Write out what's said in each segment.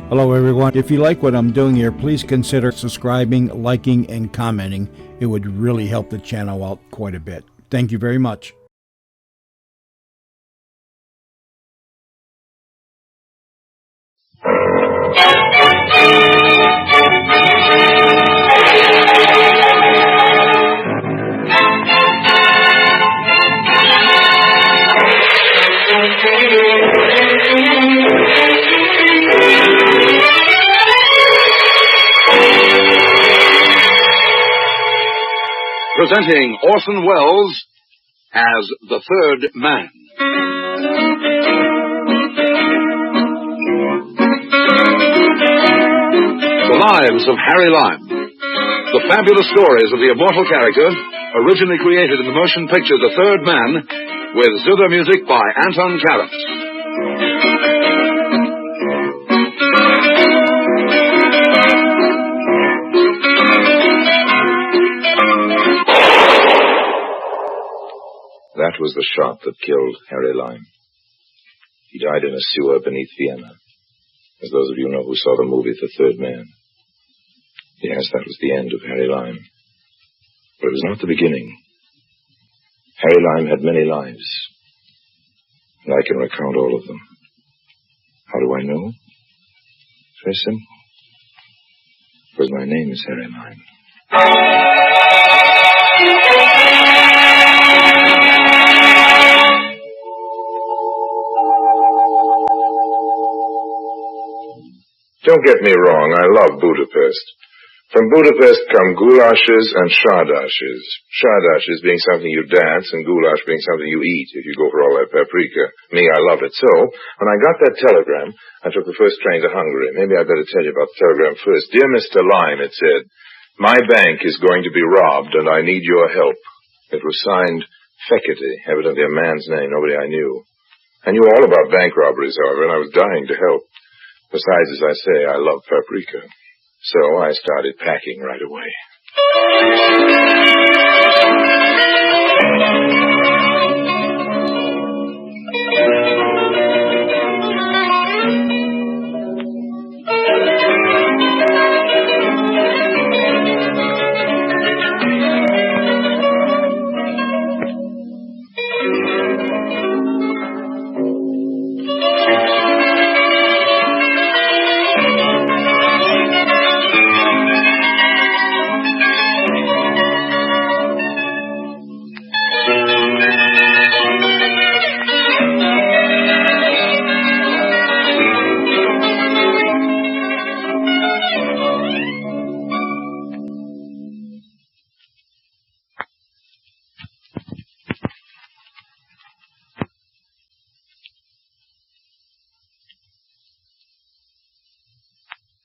Hello, everyone. If you like what I'm doing here, please consider subscribing, liking, and commenting. It would really help the channel out quite a bit. Thank you very much. Presenting Orson Welles as The Third Man. The Lives of Harry Lime. The fabulous stories of the immortal character, originally created in the motion picture The Third Man, with zither music by Anton Karas. That was the shot that killed Harry Lime. He died in a sewer beneath Vienna. As those of you know who saw the movie The Third Man. Yes, that was the end of Harry Lime. But it was not the beginning. Harry Lime had many lives. And I can recount all of them. How do I know? Very simple. Because my name is Harry Lime. Don't get me wrong, I love Budapest. From Budapest come goulashes and shardashes. Shardashes being something you dance and goulash being something you eat if you go for all that paprika. Me, I love it. So, when I got that telegram, I took the first train to Hungary. Maybe I'd better tell you about the telegram first. Dear Mr. Lime, it said, my bank is going to be robbed and I need your help. It was signed Fekete, evidently a man's name, nobody I knew. I knew all about bank robberies, however, and I was dying to help. Besides, as I say, I love paprika. So I started packing right away.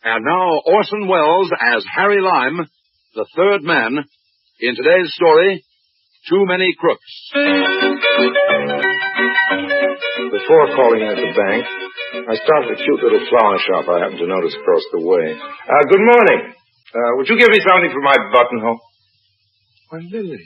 And now Orson Welles as Harry Lime, the third man, in today's story, Too Many Crooks. Before calling at the bank, I stopped at a cute little flower shop I happened to notice across the way. Good morning. Would you give me something for my buttonhole? Why, Lily.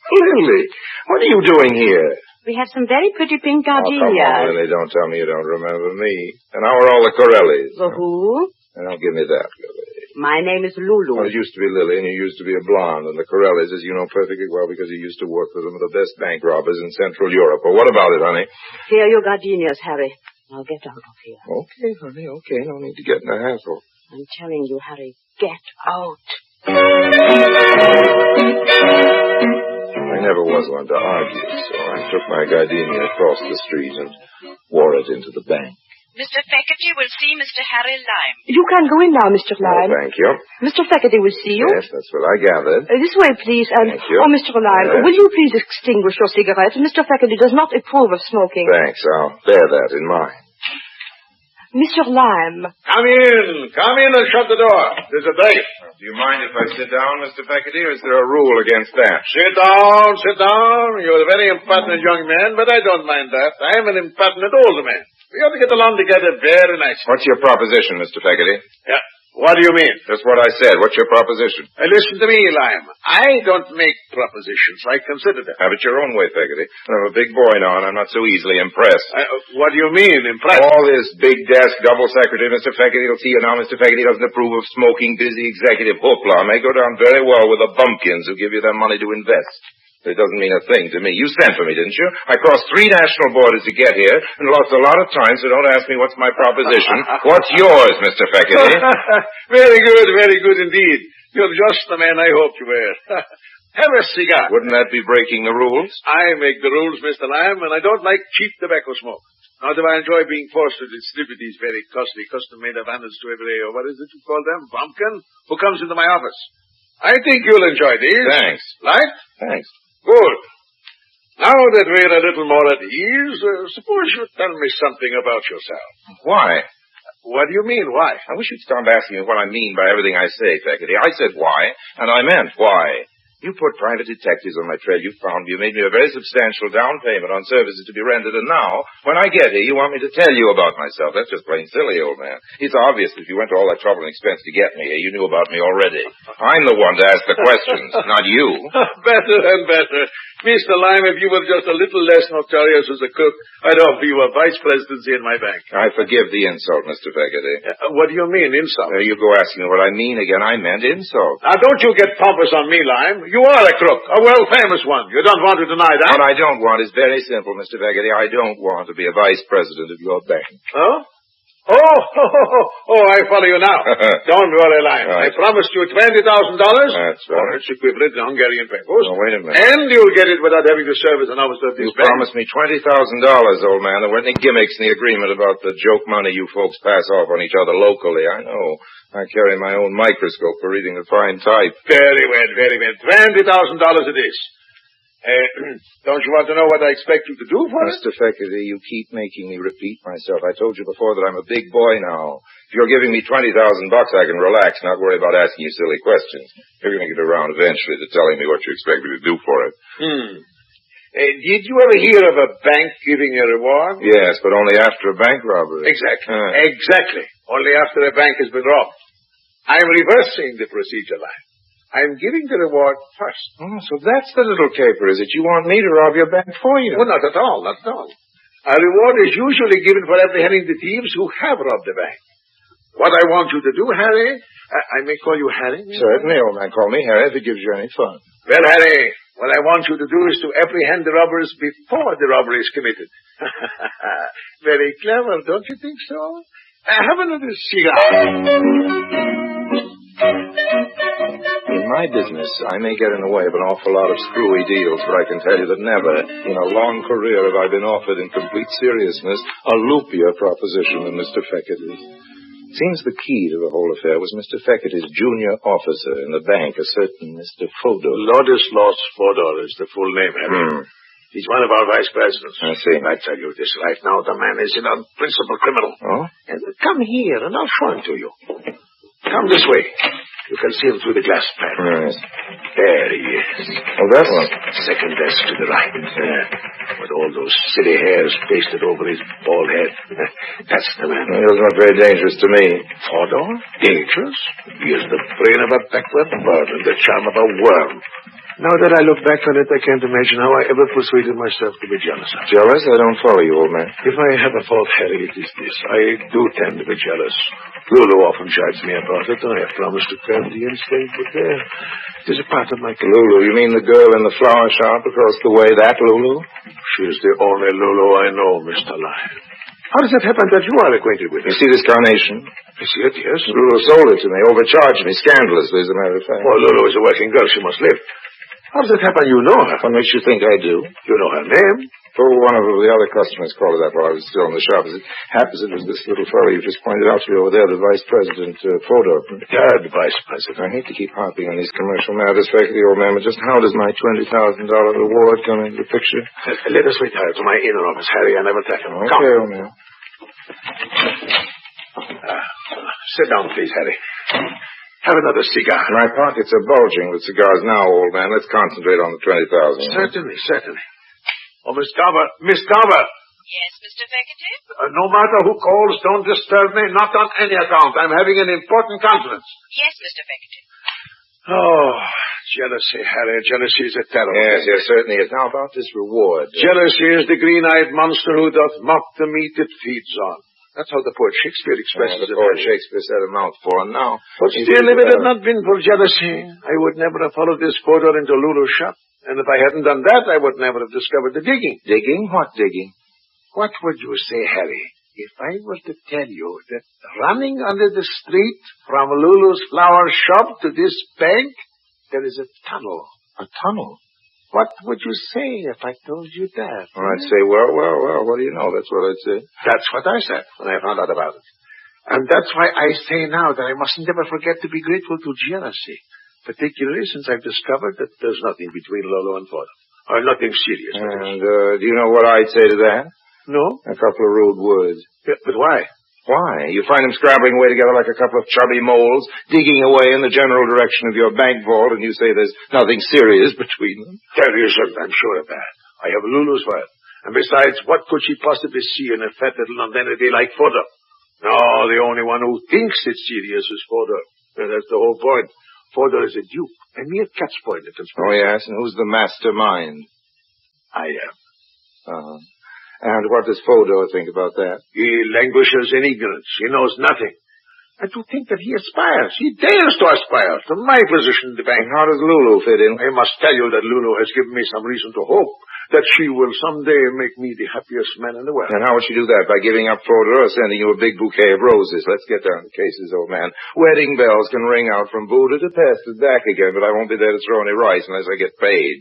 Lily, what are you doing here? We have some very pretty pink Come gardenias. on, Lily, don't tell me you don't remember me. And how are all the Corellis? The who? Don't give me that, Lily. My name is Lulu. Well, it used to be Lily, and you used to be a blonde. And the Corellis, as you know perfectly well, because you used to work for them, are the best bank robbers in Central Europe. Well, what about it, honey? Here are your gardenias, Harry. Now get out of here. Okay, honey, okay. No need to get in a hassle. I'm telling you, Harry, get out. I never was one to argue, so I took my gardenia across the street and wore it into the bank. Mr. Fekete will see Mr. Harry Lime. You can go in now, Mr. Lime. Oh, thank you. Mr. Fekete will see you. Yes, that's what I gathered. This way, please. And, Thank you. Oh, Mr. Lime, will you please extinguish your cigarette? Mr. Fekete does not approve of smoking. Thanks, I'll bear that in mind. Mr. Lime. Come in and shut the door. There's a date. Do you mind if I sit down, Mr. Fekete, or is there a rule against that? Sit down. You're a very impertinent young man, but I don't mind that. I'm an impertinent older man. We ought to get along together very nicely. What's your proposition, Mr. Fekete? Yeah. What do you mean? Just what I said. What's your proposition? Listen to me, Lime. I don't make propositions. I consider them. Have it your own way, Peggotty. I'm a big boy now, and I'm not so easily impressed. What do you mean, impressed? All this big desk, double secretary, Mr. Peggotty will see you now. Mr. Peggotty doesn't approve of smoking, busy executive hoopla. May go down very well with the bumpkins who give you their money to invest. It doesn't mean a thing to me. You sent for me, didn't you? I crossed 3 national borders to get here and lost a lot of time, so don't ask me what's my proposition. What's yours, Mr. Peggotty? Very good indeed. You're just the man I hoped you were. Have a cigar. Wouldn't that be breaking the rules? I make the rules, Mr. Lime, and I don't like cheap tobacco smoke. Not that I enjoy being forced to distribute these very costly, custom-made Havanas to every, or what is it you call them, bumpkin, who comes into my office. I think you'll enjoy these. Thanks. Right? Thanks. Good. Now that we're a little more at ease, suppose you tell me something about yourself. Why? What do you mean, why? I wish you'd stop asking me what I mean by everything I say, Peggotty. I said why, and I meant why. You put private detectives on my trail. You found me. You made me a very substantial down payment on services to be rendered. And now, when I get here, you want me to tell you about myself. That's just plain silly, old man. It's obvious that if you went to all that trouble and expense to get me here, you knew about me already. I'm the one to ask the questions, not you. Better and better. Mr. Lime, if you were just a little less notorious as a cook, I'd offer you a vice presidency in my bank. I forgive the insult, Mr. Peggotty. What do you mean, insult? You go asking me what I mean again. I meant insult. Now, don't you get pompous on me, Lime. You are a crook, a world-famous one. You don't want to deny that? What I don't want is very simple, Mr. Peggotty. I don't want to be a vice president of your bank. Huh? I follow you now. Don't worry, Lime. Right. I promised you $20,000. That's right. Or its equivalent in Hungarian pesos. Oh, wait a minute. And you'll get it without having to serve as an officer of this You bank. promised me $20,000, old man. There weren't any gimmicks in the agreement about the joke money you folks pass off on each other locally. I know. I carry my own microscope for reading the fine type. Very well, very well. $20,000 it is. Don't you want to know what I expect you to do for it? Mr. Peggotty, you keep making me repeat myself. I told you before that I'm a big boy now. If you're giving me $20,000, I can relax, not worry about asking you silly questions. You're going to get around eventually to telling me what you expect me to do for it. Did you ever hear of a bank giving a reward? Yes, but only after a bank robbery. Exactly. Exactly. Only after a bank has been robbed. I'm reversing the procedure line. I'm giving the reward first. Oh, so that's the little caper, is it? You want me to rob your bank for you? Well, not at all, not at all. A reward is usually given for apprehending the thieves who have robbed the bank. What I want you to do, Harry, I may call you Harry? Certainly, old man. Call me Harry if it gives you any fun. Well, Harry, what I want you to do is to apprehend the robbers before the robbery is committed. Very clever, don't you think so? Have another cigar. In my business, I may get in the way of an awful lot of screwy deals, but I can tell you that never in a long career have I been offered in complete seriousness a loopier proposition than Mr. Peggotty's. Seems the key to the whole affair was Mr. Peggotty's junior officer in the bank, a certain Mr. Fodor. Ladislaus Fodor is the full name, Harry. He's one of our vice presidents. I see. I tell you this right now, the man is an unprincipled criminal. Oh? And come here, and I'll show him to you. Come this way. You can see him through the glass panel. Yes. There he is. Oh, that one. Second desk to the right. With all those silly hairs pasted over his bald head. That's the man. He was not very dangerous to me. Fodor? Dangerous? He has the brain of a backward bird and the charm of a worm. Now that I look back on it, I can't imagine how I ever persuaded myself to be jealous of him. Jealous? I don't follow you, old man. If I have a fault, Harry, it is this. I do tend to be jealous. Lulu often chides me about it. I have promised to curb the instinct, but there, it is a part of my character. Lulu? You mean the girl in the flower shop across the way, that Lulu? She is the only Lulu I know, Mr. Lyon. How does it happen that you are acquainted with her? You see this carnation? I see it, yes. Lulu sold it to me, overcharged me, scandalously, as a matter of fact. Well, Lulu is a working girl. She must live. How does it happen you know her? What makes you think I do? You know her name? Oh, one of the other customers called her that while I was still in the shop. As it happens, it was this little fellow you just pointed out to me over there, the Vice President, Fodor. Third Vice President. I hate to keep harping on these commercial matters, Faculty, old man, but just how does my $20,000 reward come into the picture? Let us retire to my inner office, Harry. I never tell him. Okay, old man. Sit down, please, Harry. Have another cigar. My pockets are bulging with cigars now, old man. Let's concentrate on the 20,000. Certainly, certainly. Oh, Miss Garber. Miss Garber. Yes, Mr. Peggotty? No matter who calls, don't disturb me, not on any account. I'm having an important conference. Yes, Mr. Beckett. Oh, jealousy, Harry. Jealousy is a terrible Yes, thing. yes, certainly is. Now about this reward. Jealousy is the green-eyed monster who doth mock the meat it feeds on. That's how the poet Shakespeare expresses The it. poet Shakespeare said a mouthful, and now... But still, if it had not been for jealousy, I would never have followed this photo into Lulu's shop. And if I hadn't done that, I would never have discovered the digging. Digging? What digging? What would you say, Harry, if I were to tell you that running under the street from Lulu's flower shop to this bank, there is a tunnel? A tunnel? What would you say if I told you that? Well, I'd say, well, what do you know? That's what I'd say. That's what I said when I found out about it. And that's why I say now that I must never forget to be grateful to jealousy, particularly since I've discovered that there's nothing between Lolo and Fodo, or nothing serious. And do you know what I'd say to that? No? A couple of rude words. Yeah, but why? Why? You find them scrabbling away together like a couple of chubby moles, digging away in the general direction of your bank vault, and you say there's nothing serious between them? There isn't, I'm sure of that. I have Lulu's file. And besides, what could she possibly see in a fat little nonentity like Fodo? No, the only one who thinks it's serious is Fodo. And that's the whole point. Fodo is a dupe, a mere cat's paw in the conspiracy. Oh, yes, and who's the mastermind? I am. Uh-huh. And what does Fodo think about that? He languishes in ignorance. He knows nothing. And to think that he aspires, he dares to aspire to my position in the bank. And how does Lulu fit in? I must tell you that Lulu has given me some reason to hope that she will someday make me the happiest man in the world. And how would she do that? By giving up Fodo or sending you a big bouquet of roses? Let's get down to cases, old man. Wedding bells can ring out from Buda to Pest and back again, but I won't be there to throw any rice unless I get paid.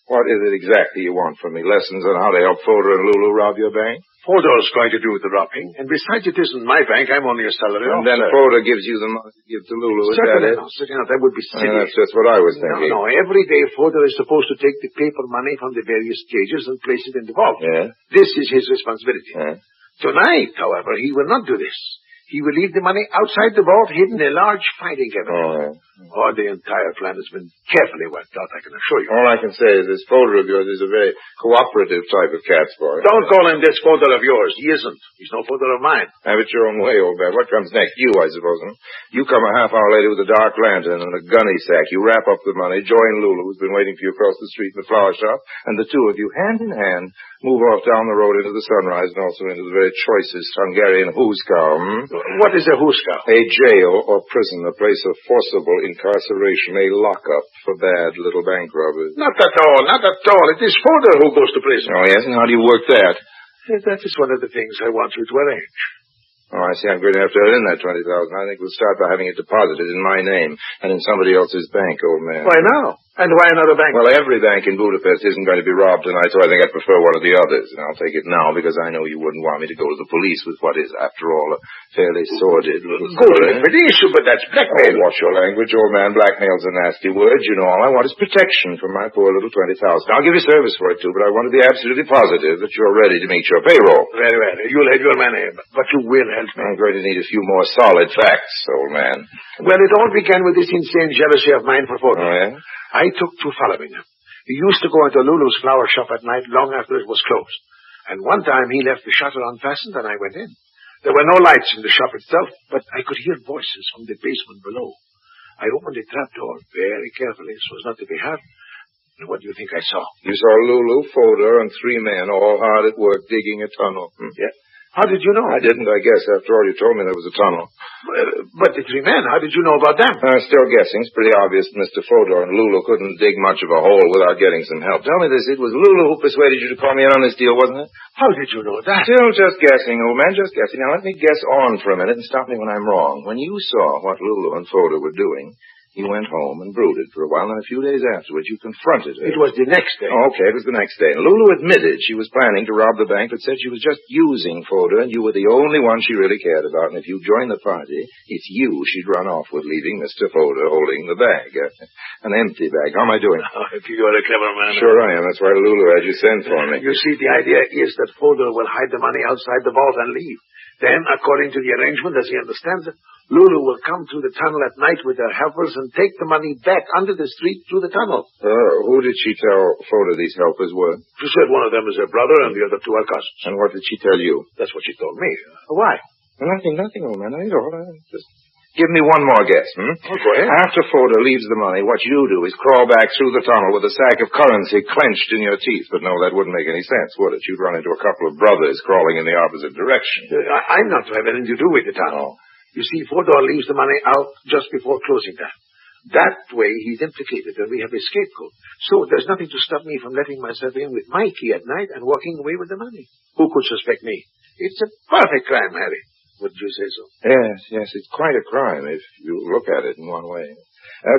What is it exactly you want from me? Lessons on how to help Fodo and Lulu rob your bank? Fodo's going to do the robbing, and besides, it isn't my bank. I'm only a salary And officer. then Fodo gives you the money to give to Lulu, is that Certainly it? not. Certainly not. That would be silly. That's just what I was thinking. No, every day Fodo is supposed to take the paper money from the various cages and place it in the vault. Yeah? This is his responsibility. Yeah? Tonight, however, he will not do this. He will leave the money outside the vault, hidden in a large fighting cabinet. Oh, yeah. Oh, the entire plan has been carefully worked out, I can assure you. All I can say is this Fodo of yours is a very cooperative type of cat's boy. Don't call him this Fodo of yours. He isn't. He's no Fodo of mine. Have it your own way, old man. What comes next? You, I suppose, huh? You come a half hour later with a dark lantern and a gunny sack. You wrap up the money, join Lulu, who's been waiting for you across the street in the flower shop, and the two of you, hand in hand, move off down the road into the sunrise and also into the very choicest Hungarian hoosegow. What is a hoosegow? A jail or prison, a place of forcible incarceration, a lockup for bad little bank robbers. Not at all, not at all. It is Fodo who goes to prison. Oh, yes? And how do you work that? That is one of the things I want you to arrange. Oh, I see. I'm going to have to earn that $20,000. I think we'll start by having it deposited in my name and in somebody else's bank, old man. Why now? And why another bank? Well, every bank in Budapest isn't going to be robbed tonight, so I think I'd prefer one of the others. And I'll take it now because I know you wouldn't want me to go to the police with what is, after all, a fairly sordid little Good story. for the issue, but that's blackmail. Oh, watch your language, old man. Blackmail's a nasty word. You know, all I want is protection for my poor little $20,000. I'll give you service for it, too, but I want to be absolutely positive that you're ready to meet your payroll. Very well. You'll have your money, but you will help me. I'm going to need a few more solid facts, old man. Well, it all began with this insane jealousy of mine for Fodo. Oh, yeah? I took to following him. He used to go into Lulu's flower shop at night long after it was closed. And one time he left the shutter unfastened and I went in. There were no lights in the shop itself, but I could hear voices from the basement below. I opened the trapdoor very carefully so as not to be heard. And what do you think I saw? You saw Lulu, Fodo, and three men all hard at work digging a tunnel. Yeah. How did you know? I didn't, I guess. After all, you told me there was a tunnel. But the three men, how did you know about them? Still guessing. It's pretty obvious that Mr. Fodo and Lulu couldn't dig much of a hole without getting some help. Tell me this, it was Lulu who persuaded you to call me in on this deal, wasn't it? How did you know that? Still just guessing, old man, just guessing. Now, let me guess on for a minute and stop me when I'm wrong. When you saw what Lulu and Fodo were doing, you went home and brooded for a while, and a few days afterwards you confronted her. It was the next day. Oh, okay, it was the next day. And Lulu admitted she was planning to rob the bank, but said she was just using Fodo, and you were the only one she really cared about. And if you joined the party, it's you she'd run off with, leaving Mr. Fodo holding the bag. An empty bag. How am I doing? Oh, you're a clever man. Sure I am. That's why Lulu had you send for me. You see, the idea is that Fodo will hide the money outside the vault and leave. Then, according to the arrangement, as he understands it, Lulu will come through the tunnel at night with her helpers and take the money back under the street through the tunnel. Who did she tell Fodor these helpers were? She said one of them is her brother and the other two are cousins. And what did she tell you? That's what she told me. Why? Nothing, old man. That's all. Just give me one more guess, Oh, go ahead. After Fodor leaves the money, what you do is crawl back through the tunnel with a sack of currency clenched in your teeth. But no, that wouldn't make any sense, would it? You'd run into a couple of brothers crawling in the opposite direction. I'm not to have anything to do with the tunnel. You see, Fodor leaves the money out just before closing time. That way he's implicated and we have a scapegoat. So there's nothing to stop me from letting myself in with my key at night and walking away with the money. Who could suspect me? It's a perfect crime, Harry. Wouldn't you say so? Yes, it's quite a crime if you look at it in one way.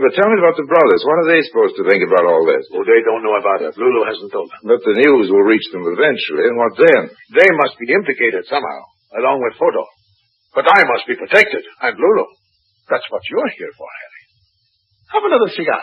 But tell me about the brothers. What are they supposed to think about all this? Oh, they don't know about it. Lulu hasn't told them. But the news will reach them eventually, and what then? They must be implicated somehow, along with Fodor. But I must be protected, and Lulu. That's what you're here for, Harry. Have another cigar.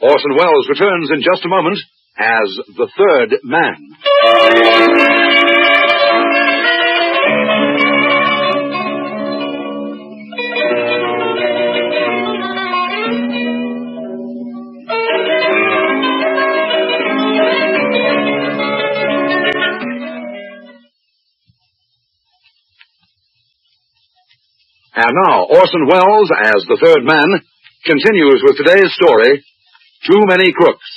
Orson Welles returns in just a moment as the third man. And now, Orson Welles as the third man continues with today's story, Too Many Crooks.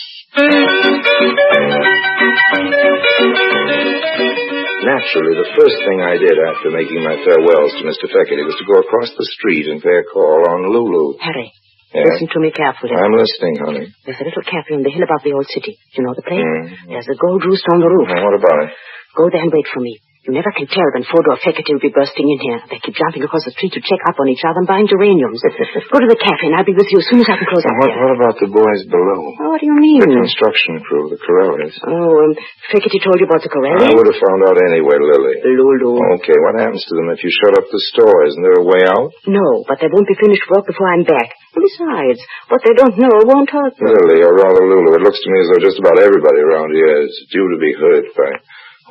Naturally, the first thing I did after making my farewells to Mr. Feckerty was to go across the street and pay a call on Lulu. Harry, Yeah? listen to me carefully. I'm listening, honey. There's a little cafe on the hill above the old city. You know the place? Mm-hmm. There's a gold rooster on the roof. Now, what about it? Go there and wait for me. You never can tell when Fodor or Feckerty will be bursting in here. They keep jumping across the street to check up on each other and buying geraniums. Go to the cafe and I'll be with you as soon as I can close up here. What about the boys below? Oh, what do you mean? The construction crew, the Corellis. Oh, Feckerty told you about the Corellis? I would have found out anyway, Lily. Lulu. Okay, what happens to them if you shut up the store? Isn't there a way out? No, but they won't be finished work before I'm back. And besides, what they don't know won't hurt them. Lily, or rather Lulu, it looks to me as though just about everybody around here is due to be hurt by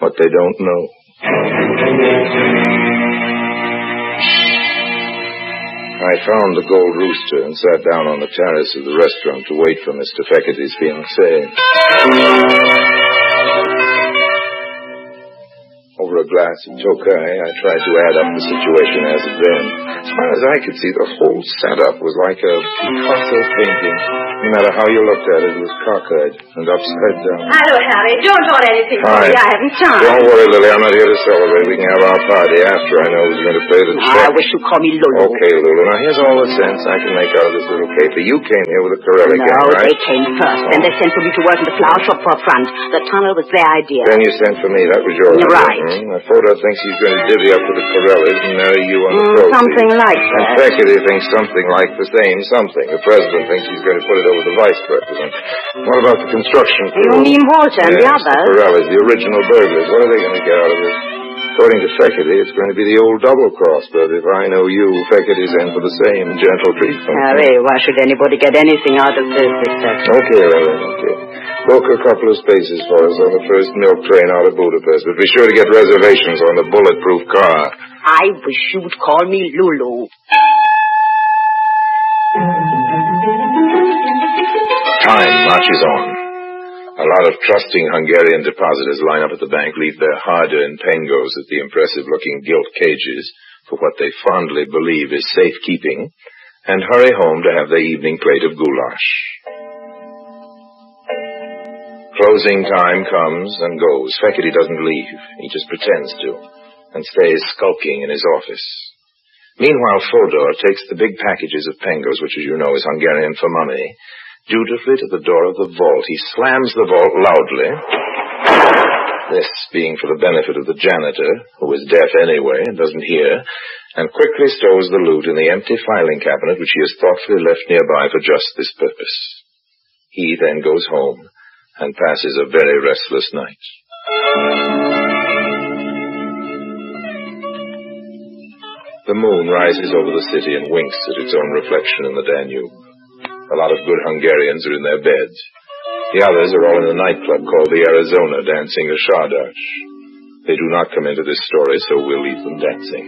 what they don't know. I found the Gold Rooster and sat down on the terrace of the restaurant to wait for Mr. Feckerty's fiancée. Over a glass of Tokay, I tried to add up the situation as it then. As far as I could see, the whole setup was like a Picasso painting. No matter how you looked at it, it was cockeyed and upside down. Hello, Harry. Don't order anything for Hi. me. I haven't time. Don't worry, Lily. I'm not here to celebrate. We can have our party after I know who's going to pay the check. I wish you'd call me Lulu. Okay, Lulu. Now, here's all the sense I can make out of this little caper. You came here with a Corelli gang, No, right? they came first. Then they sent for me to work in the flower shop for a front. The tunnel was their idea. Then you sent for me. That was your You're idea. right. Fodor thinks he's going to divvy up with the Corellis and marry you on the proceeds. Something like And that. Feckerty thinks something like the same something. The president thinks he's going to put it over the vice president. What about the construction crew? You mean Walter and the Yes, others? the Corellis, the original burglars. What are they going to get out of this? According to Feckerty, it's going to be the old double cross, but if I know you, Feckerty's in for the same gentle treatment. Harry, why should anybody get anything out of this except... Okay, Lily, okay. Book a couple of spaces for us on the first milk train out of Budapest, but be sure to get reservations on the bulletproof car. I wish you would call me Lulu. Time marches on. A lot of trusting Hungarian depositors line up at the bank, leave their hard-earned pengos at the impressive-looking gilt cages for what they fondly believe is safekeeping, and hurry home to have their evening plate of goulash. Closing time comes and goes. Feckerty doesn't leave. He just pretends to, and stays skulking in his office. Meanwhile, Fodor takes the big packages of pengos, which, as you know, is Hungarian for money, dutifully to the door of the vault. He slams the vault loudly, this being for the benefit of the janitor, who is deaf anyway and doesn't hear, and quickly stows the loot in the empty filing cabinet which he has thoughtfully left nearby for just this purpose. He then goes home and passes a very restless night. The moon rises over the city and winks at its own reflection in the Danube. A lot of good Hungarians are in their beds. The others are all in a nightclub called the Arizona dancing a Shardash. They do not come into this story, so we'll leave them dancing.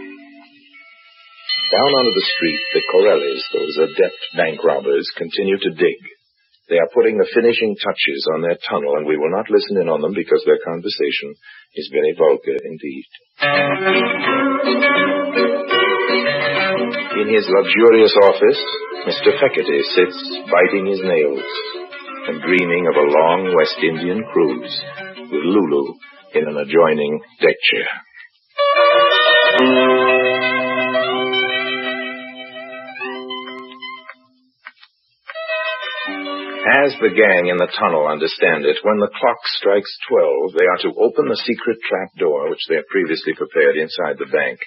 Down onto the street, the Corellis, those adept bank robbers, continue to dig. They are putting the finishing touches on their tunnel, and we will not listen in on them because their conversation is very vulgar indeed. In his luxurious office, Mr. Feckerty sits biting his nails and dreaming of a long West Indian cruise with Lulu in an adjoining deck chair. As the gang in the tunnel understand it, when the clock strikes 12, they are to open the secret trap door which they had previously prepared inside the bank,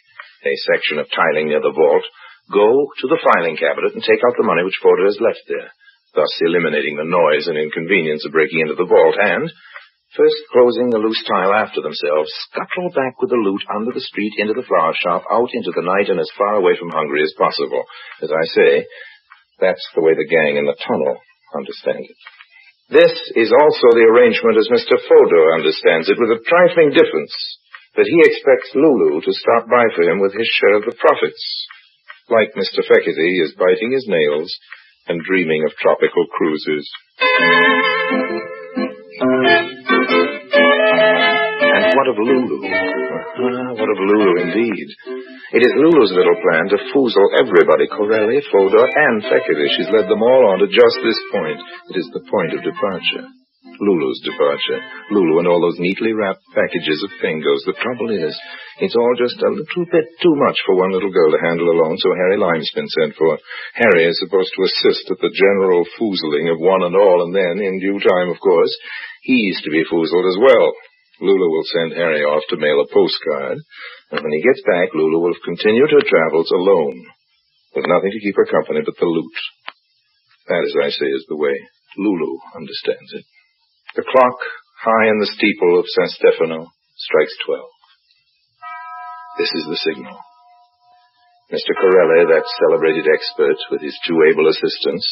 a section of tiling near the vault, go to the filing cabinet and take out the money which Fodor has left there, thus eliminating the noise and inconvenience of breaking into the vault, and, first closing the loose tile after themselves, scuttle back with the loot under the street into the flower shop, out into the night, and as far away from Hungary as possible. As I say, that's the way the gang in the tunnel understand it. This is also the arrangement as Mr. Fodor understands it, with a trifling difference, that he expects Lulu to stop by for him with his share of the profits. Like Mr. Feckerty, he is biting his nails and dreaming of tropical cruises. And what of Lulu? What of Lulu, indeed? It is Lulu's little plan to foozle everybody, Corelli, Fodor, and Feckerty. She's led them all on to just this point. It is the point of departure. Lulu's departure. Lulu and all those neatly wrapped packages of fingers. The trouble is, it's all just a little bit too much for one little girl to handle alone, so Harry Lime's been sent for. Harry is supposed to assist at the general foozling of one and all, and then, in due time, of course, he's to be foozled as well. Lulu will send Harry off to mail a postcard, and when he gets back, Lulu will continue her travels alone, with nothing to keep her company but the loot. That, as I say, is the way Lulu understands it. The clock, high in the steeple of San Stefano, strikes 12. This is the signal. Mr. Corelli, that celebrated expert, with his two able assistants,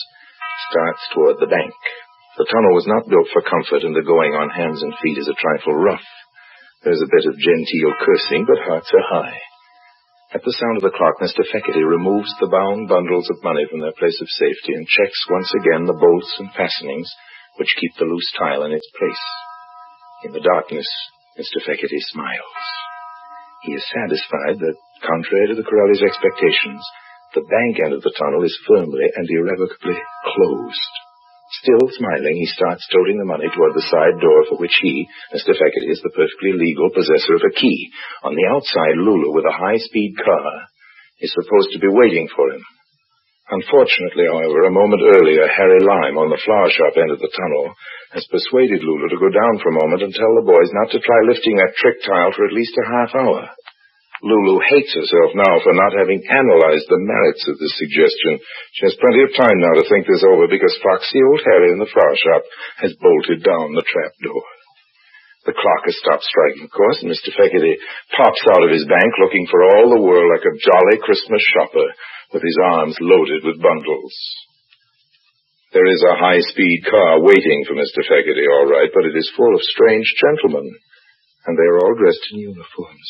starts toward the bank. The tunnel was not built for comfort, and the going on hands and feet is a trifle rough. There's a bit of genteel cursing, but hearts are high. At the sound of the clock, Mr. Feckerty removes the bound bundles of money from their place of safety and checks once again the bolts and fastenings which keep the loose tile in its place. In the darkness, Mr. Feckerty smiles. He is satisfied that, contrary to the Corelli's expectations, the bank end of the tunnel is firmly and irrevocably closed. Still smiling, he starts toting the money toward the side door for which he, Mr. Feckerty, is the perfectly legal possessor of a key. On the outside, Lulu, with a high-speed car, is supposed to be waiting for him. Unfortunately, however, a moment earlier, Harry Lime, on the flower shop end of the tunnel, has persuaded Lulu to go down for a moment and tell the boys not to try lifting that trick tile for at least a half hour. Lulu hates herself now for not having analyzed the merits of this suggestion. She has plenty of time now to think this over, because foxy old Harry in the flower shop has bolted down the trap door. The clock has stopped striking, of course, and Mr. Feckerty pops out of his bank looking for all the world like a jolly Christmas shopper, with his arms loaded with bundles. There is a high-speed car waiting for Mr. Feckerty, all right, but it is full of strange gentlemen, and they are all dressed in uniforms.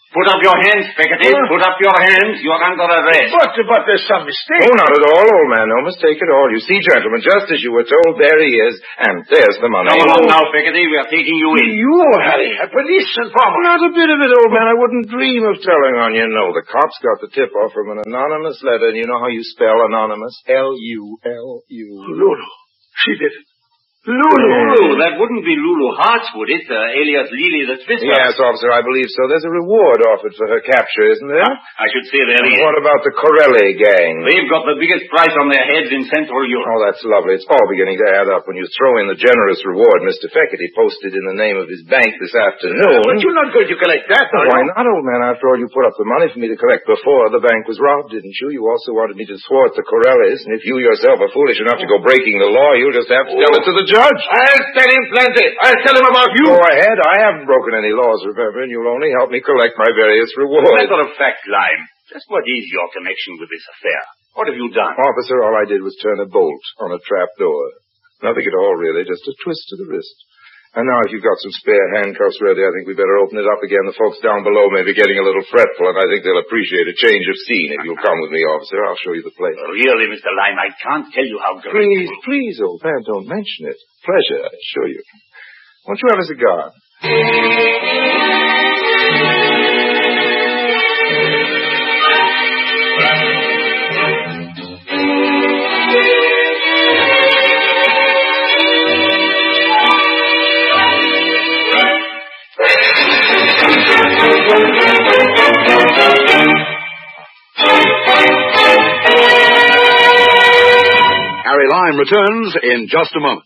Put up your hands, Feckerty. Put up your hands. You're under arrest. But there's some mistake. Oh, not at all, old man. No mistake at all. You see, gentlemen, just as you were told, there he is, and there's the money. Come along now, Feckerty. We are taking you in. You, Harry, a police informer. Not a bit of it, old man. I wouldn't dream of telling on you. No, the cops got the tip-off from an anonymous letter, and you know how you spell anonymous? L-U-L-U. Lulu. She did it. Lulu. That wouldn't be Lulu Hartz, would it? Alias Lily the Twister. Yes, officer, I believe so. There's a reward offered for her capture, isn't there? I should say there is. What about the Corelli gang? They've got the biggest price on their heads in Central Europe. Oh, that's lovely. It's all beginning to add up when you throw in the generous reward Mr. Feckerty posted in the name of his bank this afternoon. But you're not going to collect that, are you? Why not, old man? After all, you put up the money for me to collect before the bank was robbed, didn't you? You also wanted me to thwart the Corellis, and if you yourself are foolish enough to go breaking the law, you'll just have to tell it to the judge. I'll tell him plenty. I'll tell him about you. Go ahead. I haven't broken any laws, remember, and you'll only help me collect my various rewards. Matter of fact, Lime, Just what is your connection with this affair? What have you done? Officer, all I did was turn a bolt on a trap door. Nothing at all, really, just a twist to the wrist. And now if you've got some spare handcuffs ready, I think we better open it up again. The folks down below may be getting a little fretful, and I think they'll appreciate a change of scene. If you'll come with me, officer, I'll show you the place. Really, Mr. Lime, I can't tell you how grateful... Please, old man, don't mention it. Pleasure, I assure you. Won't you have a cigar? Harry Lime returns in just a moment.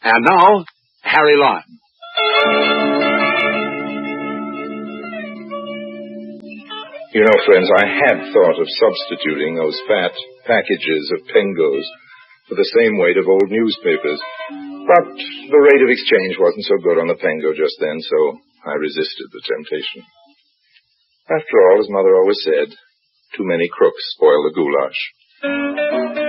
And now, Harry Lime. You know, friends, I had thought of substituting those fat packages of pengos for the same weight of old newspapers. But the rate of exchange wasn't so good on the pengo just then, so I resisted the temptation. After all, as Mother always said, too many crooks spoil the goulash.